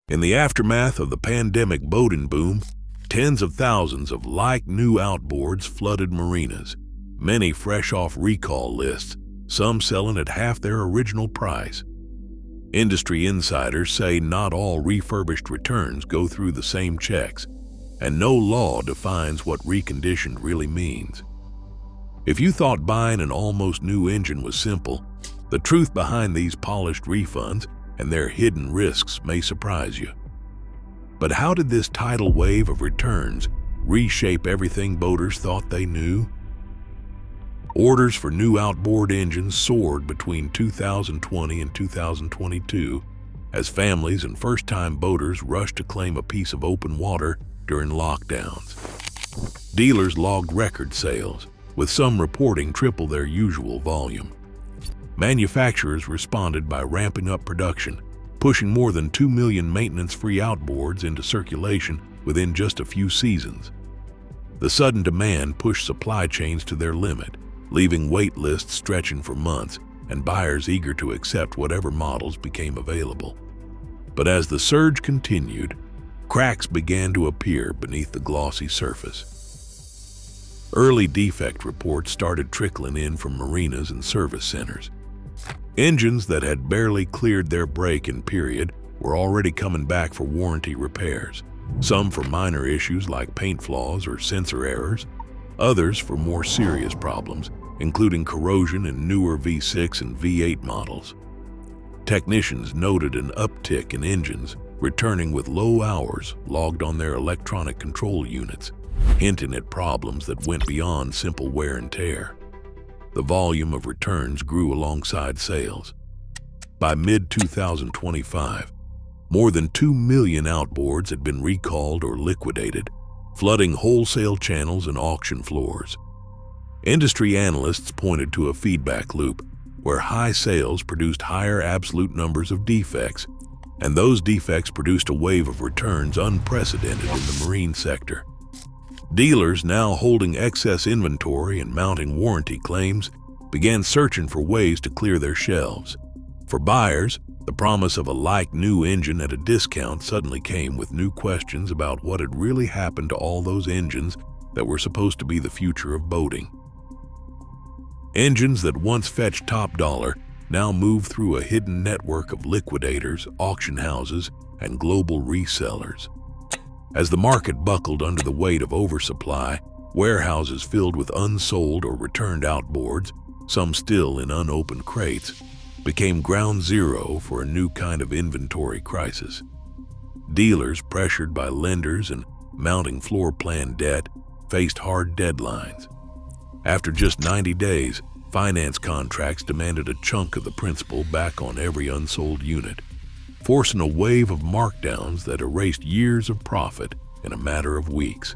In the aftermath of the pandemic boating boom, tens of thousands of like-new outboards flooded marinas, many fresh off recall lists, some selling at half their original price. Industry insiders say not all refurbished returns go through the same checks, and no law defines what reconditioned really means. If you thought buying an almost new engine was simple, the truth behind these polished refunds and their hidden risks may surprise you. But how did this tidal wave of returns reshape everything boaters thought they knew? Orders for new outboard engines soared between 2020 and 2022 as families and first-time boaters rushed to claim a piece of open water during lockdowns. Dealers logged record sales, with some reporting triple their usual volume. Manufacturers responded by ramping up production, pushing more than 2 million maintenance-free outboards into circulation within just a few seasons. The sudden demand pushed supply chains to their limit, leaving wait lists stretching for months and buyers eager to accept whatever models became available. But as the surge continued, cracks began to appear beneath the glossy surface. Early defect reports started trickling in from marinas and service centers. Engines that had barely cleared their break-in period were already coming back for warranty repairs, some for minor issues like paint flaws or sensor errors, others for more serious problems, including corrosion in newer V6 and V8 models. Technicians noted an uptick in engines returning with low hours logged on their electronic control units, hinting at problems that went beyond simple wear and tear. The volume of returns grew alongside sales. By mid-2025, more than 2 million outboards had been recalled or liquidated, flooding wholesale channels and auction floors. Industry analysts pointed to a feedback loop where high sales produced higher absolute numbers of defects, and those defects produced a wave of returns unprecedented in the marine sector. Dealers, now holding excess inventory and mounting warranty claims, began searching for ways to clear their shelves. For buyers, the promise of a like-new engine at a discount suddenly came with new questions about what had really happened to all those engines that were supposed to be the future of boating. Engines that once fetched top dollar now move through a hidden network of liquidators, auction houses, and global resellers. As the market buckled under the weight of oversupply, warehouses filled with unsold or returned outboards, some still in unopened crates, became ground zero for a new kind of inventory crisis. Dealers, pressured by lenders and mounting floor plan debt, faced hard deadlines. After just 90 days, finance contracts demanded a chunk of the principal back on every unsold unit, forcing a wave of markdowns that erased years of profit in a matter of weeks.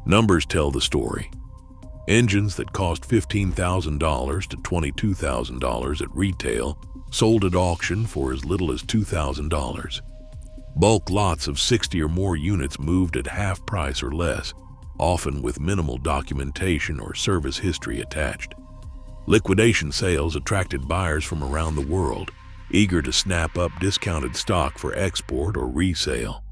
Numbers tell the story. Engines that cost $15,000 to $22,000 at retail sold at auction for as little as $2,000. Bulk lots of 60 or more units moved at half price or less, often with minimal documentation or service history attached. Liquidation sales attracted buyers from around the world, eager to snap up discounted stock for export or resale.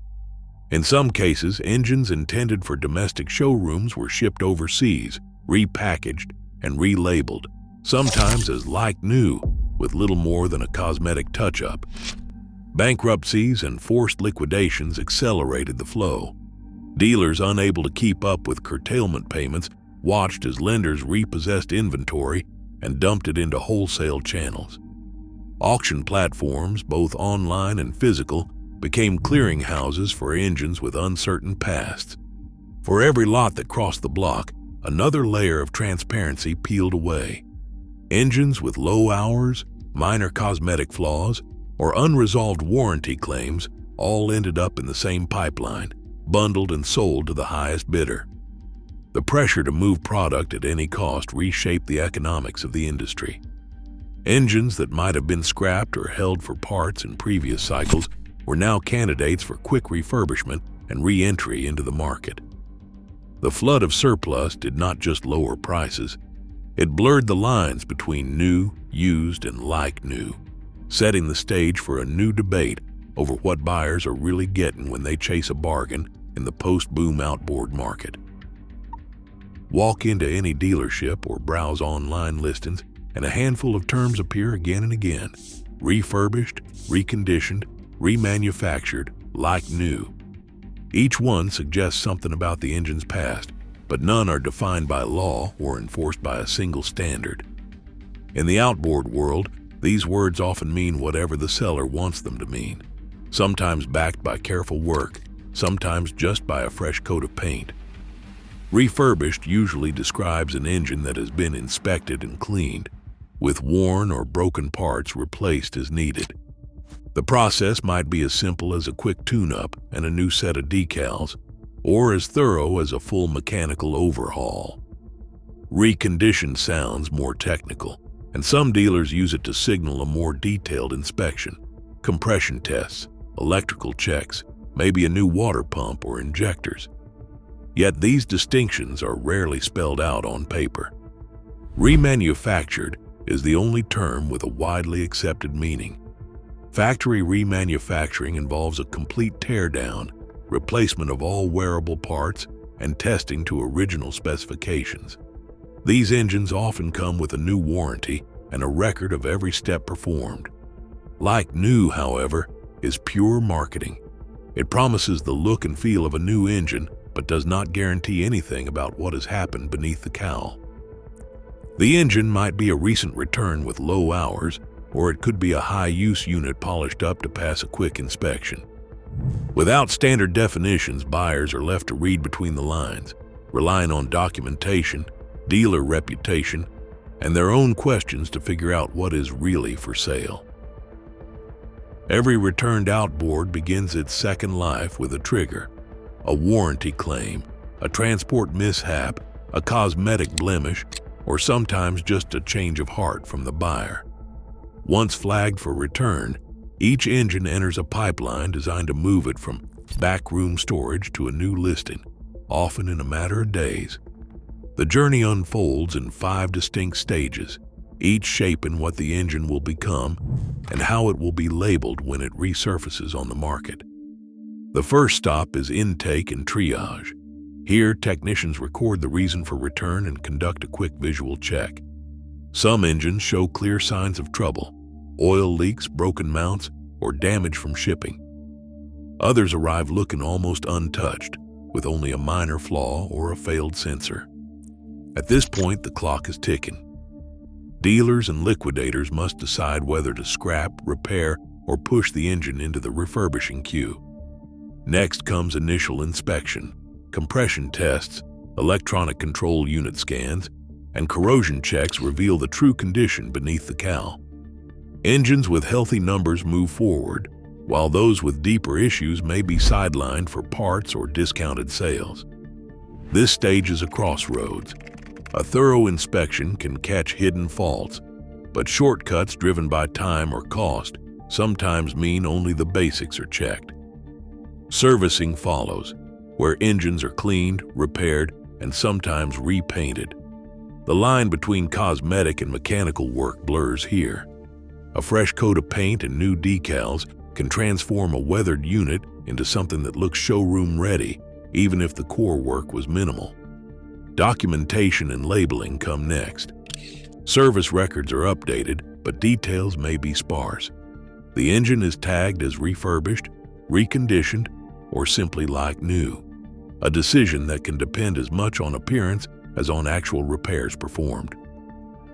In some cases, engines intended for domestic showrooms were shipped overseas, repackaged, and relabeled, sometimes as like new, with little more than a cosmetic touch-up. Bankruptcies and forced liquidations accelerated the flow. Dealers unable to keep up with curtailment payments watched as lenders repossessed inventory and dumped it into wholesale channels. Auction platforms, both online and physical, became clearinghouses for engines with uncertain pasts. For every lot that crossed the block, another layer of transparency peeled away. Engines with low hours, minor cosmetic flaws, or unresolved warranty claims all ended up in the same pipeline, bundled and sold to the highest bidder. The pressure to move product at any cost reshaped the economics of the industry. Engines that might have been scrapped or held for parts in previous cycles were now candidates for quick refurbishment and re-entry into the market. The flood of surplus did not just lower prices, it blurred the lines between new, used, and like new, setting the stage for a new debate over what buyers are really getting when they chase a bargain in the post-boom outboard market. Walk into any dealership or browse online listings, and a handful of terms appear again and again. Refurbished, reconditioned, remanufactured, like new. Each one suggests something about the engine's past, but none are defined by law or enforced by a single standard. In the outboard world, these words often mean whatever the seller wants them to mean, sometimes backed by careful work, sometimes just by a fresh coat of paint. Refurbished usually describes an engine that has been inspected and cleaned, with worn or broken parts replaced as needed. The process might be as simple as a quick tune-up and a new set of decals, or as thorough as a full mechanical overhaul. Reconditioned sounds more technical, and some dealers use it to signal a more detailed inspection, compression tests, electrical checks, maybe a new water pump or injectors. Yet these distinctions are rarely spelled out on paper. Remanufactured is the only term with a widely accepted meaning. Factory remanufacturing involves a complete teardown, replacement of all wearable parts, and testing to original specifications. These engines often come with a new warranty and a record of every step performed. Like new, however, is pure marketing. It promises the look and feel of a new engine, but does not guarantee anything about what has happened beneath the cowl. The engine might be a recent return with low hours, or it could be a high-use unit polished up to pass a quick inspection. Without standard definitions, buyers are left to read between the lines, relying on documentation, dealer reputation, and their own questions to figure out what is really for sale. Every returned outboard begins its second life with a trigger, a warranty claim, a transport mishap, a cosmetic blemish, or sometimes just a change of heart from the buyer. Once flagged for return, each engine enters a pipeline designed to move it from backroom storage to a new listing, often in a matter of days. The journey unfolds in 5 distinct stages, each shaping what the engine will become and how it will be labeled when it resurfaces on the market. The first stop is intake and triage. Here, technicians record the reason for return and conduct a quick visual check. Some engines show clear signs of trouble, oil leaks, broken mounts, or damage from shipping. Others arrive looking almost untouched, with only a minor flaw or a failed sensor. At this point, the clock is ticking. Dealers and liquidators must decide whether to scrap, repair, or push the engine into the refurbishing queue. Next comes initial inspection, compression tests, electronic control unit scans, and corrosion checks reveal the true condition beneath the cowl. Engines with healthy numbers move forward, while those with deeper issues may be sidelined for parts or discounted sales. This stage is a crossroads. A thorough inspection can catch hidden faults, but shortcuts driven by time or cost sometimes mean only the basics are checked. Servicing follows, where engines are cleaned, repaired, and sometimes repainted. The line between cosmetic and mechanical work blurs here. A fresh coat of paint and new decals can transform a weathered unit into something that looks showroom ready, even if the core work was minimal. Documentation and labeling come next. Service records are updated, but details may be sparse. The engine is tagged as refurbished, reconditioned, or simply like new, a decision that can depend as much on appearance as on actual repairs performed.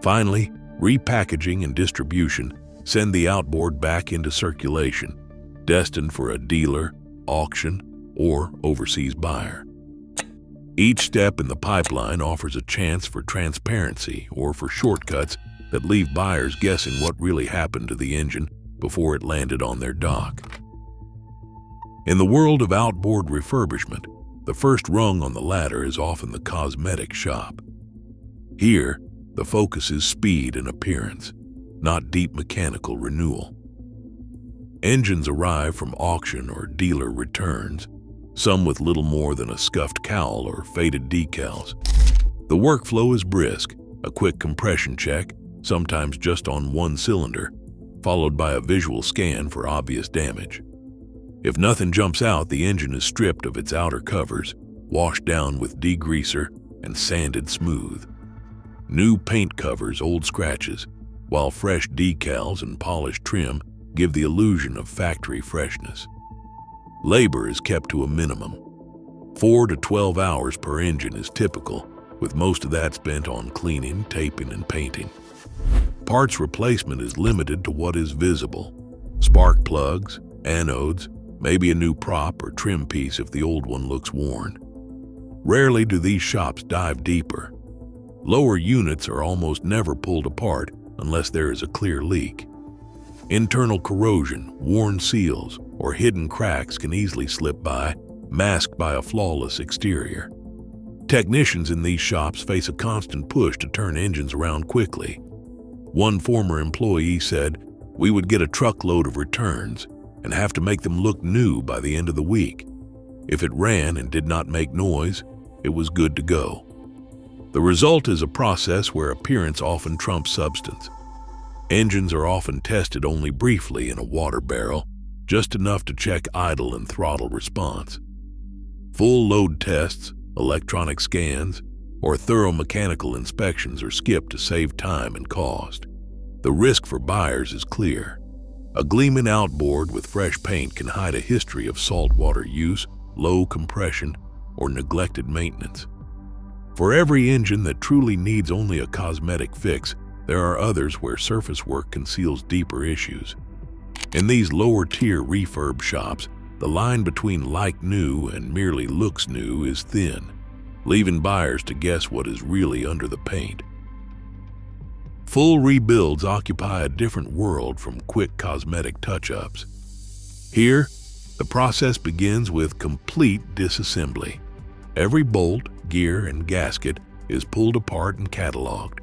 Finally, repackaging and distribution send the outboard back into circulation, destined for a dealer, auction, or overseas buyer. Each step in the pipeline offers a chance for transparency or for shortcuts that leave buyers guessing what really happened to the engine before it landed on their dock. In the world of outboard refurbishment, the first rung on the ladder is often the cosmetic shop. Here, the focus is speed and appearance, not deep mechanical renewal. Engines arrive from auction or dealer returns, some with little more than a scuffed cowl or faded decals. The workflow is brisk, a quick compression check, sometimes just on one cylinder, followed by a visual scan for obvious damage. If nothing jumps out, the engine is stripped of its outer covers, washed down with degreaser, and sanded smooth. New paint covers old scratches, while fresh decals and polished trim give the illusion of factory freshness. Labor is kept to a minimum. 4 to 12 hours per engine is typical, with most of that spent on cleaning, taping, and painting. Parts replacement is limited to what is visible: spark plugs, anodes, maybe a new prop or trim piece if the old one looks worn. Rarely do these shops dive deeper. Lower units are almost never pulled apart unless there is a clear leak. Internal corrosion, worn seals, or hidden cracks can easily slip by, masked by a flawless exterior. Technicians in these shops face a constant push to turn engines around quickly. One former employee said, "We would get a truckload of returns and have to make them look new by the end of the week. If it ran and did not make noise, it was good to go." The result is a process where appearance often trumps substance. Engines are often tested only briefly in a water barrel, just enough to check idle and throttle response. Full load tests, electronic scans, or thorough mechanical inspections are skipped to save time and cost. The risk for buyers is clear. A gleaming outboard with fresh paint can hide a history of saltwater use, low compression, or neglected maintenance. For every engine that truly needs only a cosmetic fix, there are others where surface work conceals deeper issues. In these lower-tier refurb shops, the line between like new and merely looks new is thin, leaving buyers to guess what is really under the paint. Full rebuilds occupy a different world from quick cosmetic touch-ups. Here, the process begins with complete disassembly. Every bolt, gear, and gasket is pulled apart and cataloged.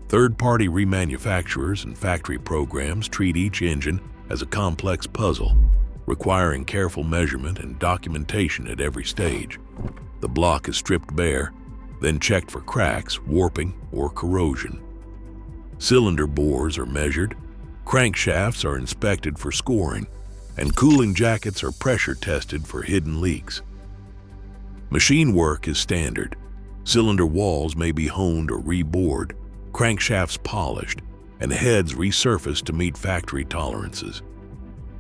Third-party remanufacturers and factory programs treat each engine as a complex puzzle, requiring careful measurement and documentation at every stage. The block is stripped bare, then checked for cracks, warping, or corrosion. Cylinder bores are measured, crankshafts are inspected for scoring, and cooling jackets are pressure tested for hidden leaks. Machine work is standard. Cylinder walls may be honed or rebored, crankshafts polished, and heads resurfaced to meet factory tolerances.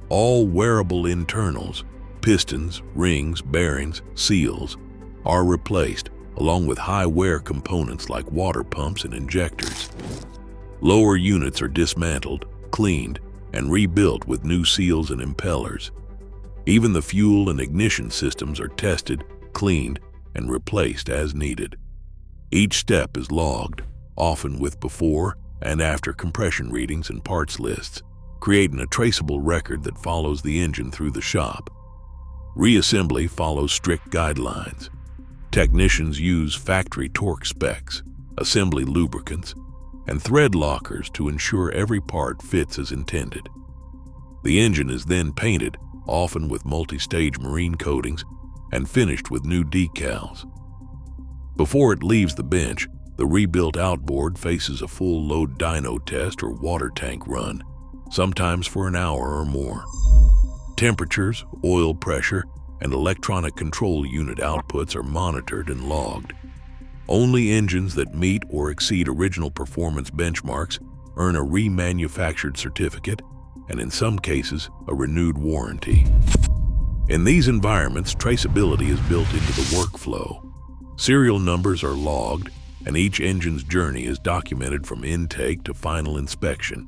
All wearable internals, pistons, rings, bearings, seals, are replaced, along with high-wear components like water pumps and injectors. Lower units are dismantled, cleaned, and rebuilt with new seals and impellers. Even the fuel and ignition systems are tested, cleaned, and replaced as needed. Each step is logged, often with before and after compression readings and parts lists, creating a traceable record that follows the engine through the shop. Reassembly follows strict guidelines. Technicians use factory torque specs, assembly lubricants, and thread lockers to ensure every part fits as intended. The engine is then painted, often with multi-stage marine coatings, and finished with new decals. Before it leaves the bench, the rebuilt outboard faces a full load dyno test or water tank run, sometimes for an hour or more. Temperatures, oil pressure, and electronic control unit outputs are monitored and logged. Only engines that meet or exceed original performance benchmarks earn a remanufactured certificate, and in some cases, a renewed warranty. In these environments, traceability is built into the workflow. Serial numbers are logged, and each engine's journey is documented from intake to final inspection.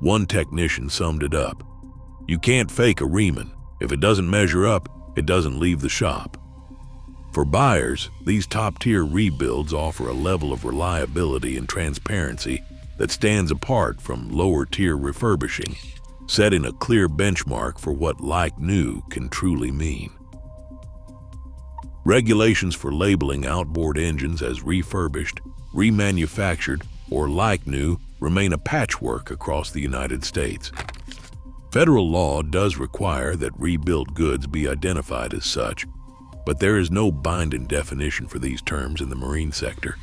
One technician summed it up: "You can't fake a Riemann. If it doesn't measure up, it doesn't leave the shop." For buyers, these top-tier rebuilds offer a level of reliability and transparency that stands apart from lower-tier refurbishing, setting a clear benchmark for what like new can truly mean. Regulations for labeling outboard engines as refurbished, remanufactured, or like new remain a patchwork across the United States. Federal law does require that rebuilt goods be identified as such, but there is no binding definition for these terms in the marine sector.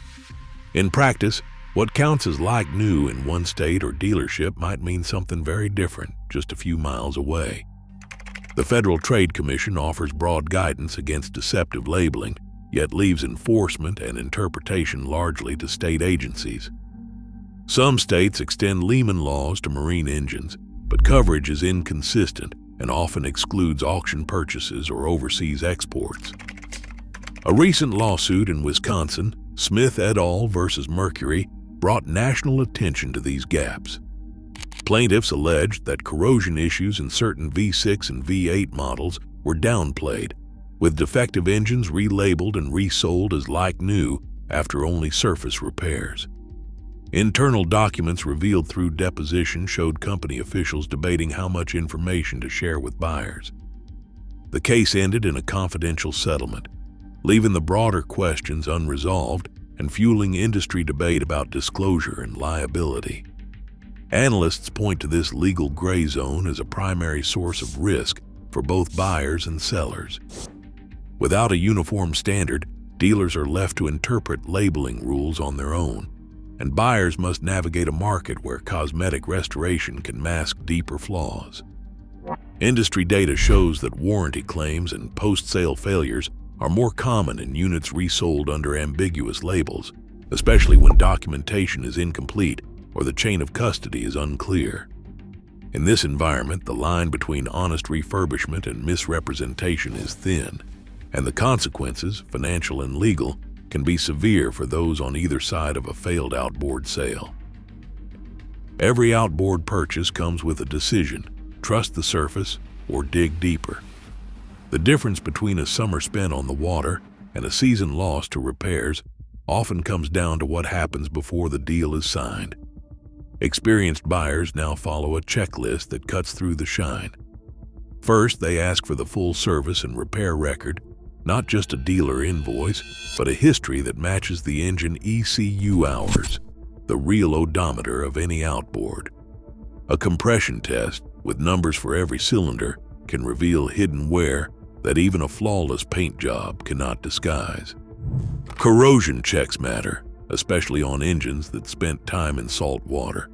In practice, what counts as like new in one state or dealership might mean something very different just a few miles away. The Federal Trade Commission offers broad guidance against deceptive labeling, yet leaves enforcement and interpretation largely to state agencies. Some states extend Lehman laws to marine engines, but coverage is inconsistent and often excludes auction purchases or overseas exports. A recent lawsuit in Wisconsin, Smith et al. Versus Mercury, brought national attention to these gaps. Plaintiffs alleged that corrosion issues in certain V6 and V8 models were downplayed, with defective engines relabeled and resold as like new after only surface repairs. Internal documents revealed through deposition showed company officials debating how much information to share with buyers. The case ended in a confidential settlement, leaving the broader questions unresolved and fueling industry debate about disclosure and liability. Analysts point to this legal gray zone as a primary source of risk for both buyers and sellers. Without a uniform standard, dealers are left to interpret labeling rules on their own, and buyers must navigate a market where cosmetic restoration can mask deeper flaws. Industry data shows that warranty claims and post-sale failures are more common in units resold under ambiguous labels, especially when documentation is incomplete or the chain of custody is unclear. In this environment, the line between honest refurbishment and misrepresentation is thin, and the consequences, financial and legal, can be severe for those on either side of a failed outboard sale. Every outboard purchase comes with a decision: trust the surface or dig deeper. The difference between a summer spent on the water and a season lost to repairs often comes down to what happens before the deal is signed. Experienced buyers now follow a checklist that cuts through the shine. First, they ask for the full service and repair record, not just a dealer invoice, but a history that matches the engine ECU hours, the real odometer of any outboard. A compression test, with numbers for every cylinder, can reveal hidden wear that even a flawless paint job cannot disguise. Corrosion checks matter, especially on engines that spent time in salt water.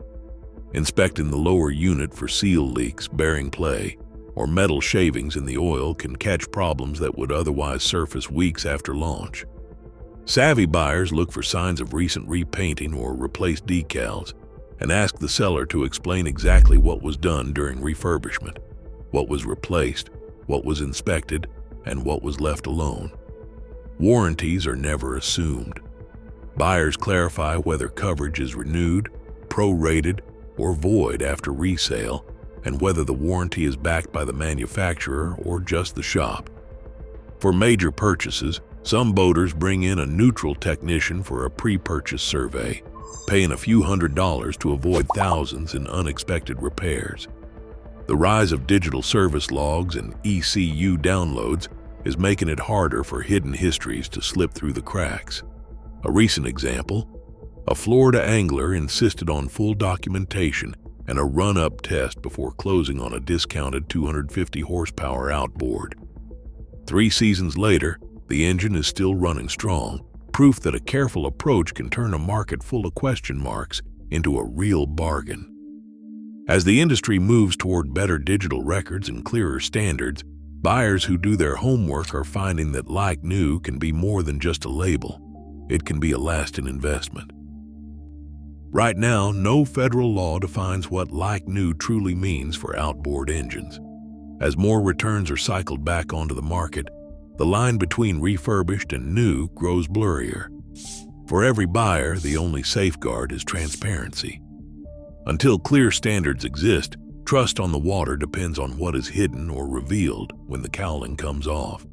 Inspecting the lower unit for seal leaks, bearing play, or metal shavings in the oil can catch problems that would otherwise surface weeks after launch. Savvy buyers look for signs of recent repainting or replaced decals and ask the seller to explain exactly what was done during refurbishment, what was replaced, what was inspected, and what was left alone. Warranties are never assumed. Buyers clarify whether coverage is renewed, prorated, or void after resale, and whether the warranty is backed by the manufacturer or just the shop. For major purchases, some boaters bring in a neutral technician for a pre-purchase survey, paying a few $100s to avoid thousands in unexpected repairs. The rise of digital service logs and ECU downloads is making it harder for hidden histories to slip through the cracks. A recent example: a Florida angler insisted on full documentation and a run-up test before closing on a discounted 250 horsepower outboard. 3 seasons later, the engine is still running strong, proof that a careful approach can turn a market full of question marks into a real bargain. As the industry moves toward better digital records and clearer standards, buyers who do their homework are finding that like new can be more than just a label. It can be a lasting investment. Right now, no federal law defines what like new truly means for outboard engines. As more returns are cycled back onto the market, the line between refurbished and new grows blurrier. For every buyer, the only safeguard is transparency. Until clear standards exist, trust on the water depends on what is hidden or revealed when the cowling comes off.